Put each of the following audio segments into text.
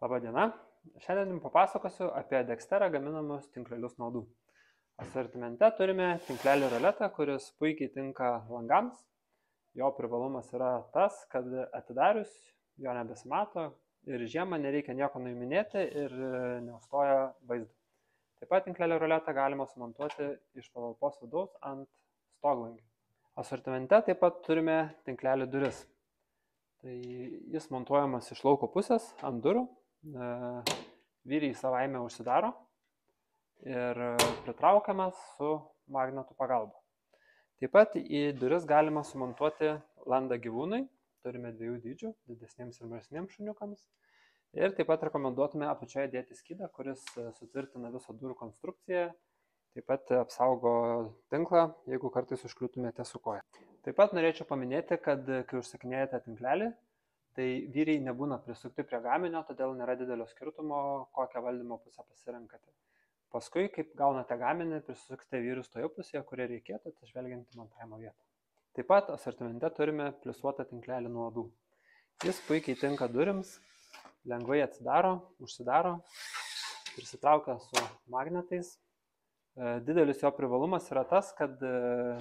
Labadiena. Šiandien jums papasakosiu apie Dexterą gaminamus tinklelius nuo odų. Asortimente turime tinklelį roletą, kuris puikiai tinka langams. Jo privalumas yra tas, kad atidarius jo nebesimato ir žiemą nereikia nieko nuiminėti ir neužstoja vaizdo. Taip pat tinklelį roletą galima sumontuoti iš patalpos vidaus ant stoglangių. Asortimente taip pat turime tinklelį duris. Tai jis montuojamas iš lauko pusės ant durų. Vyriai savaime užsidaro ir pritraukiamas su magnetų pagalba. Taip pat į duris galima sumontuoti landą gyvūnui. Turime dviejų dydžių, didesniems ir mažesniems šuniukams. Ir taip pat rekomenduotume apačioje dėti skydą, kuris sutvirtina visą durų konstrukciją. Taip pat apsaugo tinklą, jeigu kartais užkliūtumėte su koja. Taip pat norėčiau paminėti, kad kai užsakinėjate tinklelį, tai vyriai nebūna prisukti prie gaminio, todėl nėra didelio skirtumo, kokią valdymo pusę pasirenkate. Paskui, kaip gaunate gaminį, prisukite vyrus toje pusėje, kurie reikėtų, atsižvelgiant į montavimo vietą. Taip pat asortimente turime pliusuotą tinklelį nuo odų. Jis puikiai tinka durims, lengvai atsidaro, užsidaro, prisitraukia su magnetais. Didelis jo privalumas yra tas, kad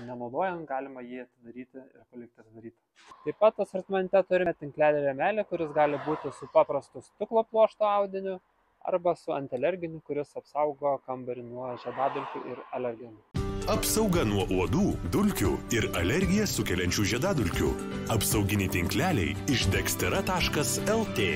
nenaudojant galima jį atidaryti ir palikti atidarytą. Taip pat asortimente turime tinklelį rėmelį, kuris gali būti su paprastu stiklo pluošto audiniu arba su antialerginiu, kuris apsaugo kambarį nuo žiedadulkių ir alergenų. Apsauga nuo uodų, dulkių ir alergiją sukeliančių žiedadulkių. Apsauginiai tinkleliai iš dextera.lt.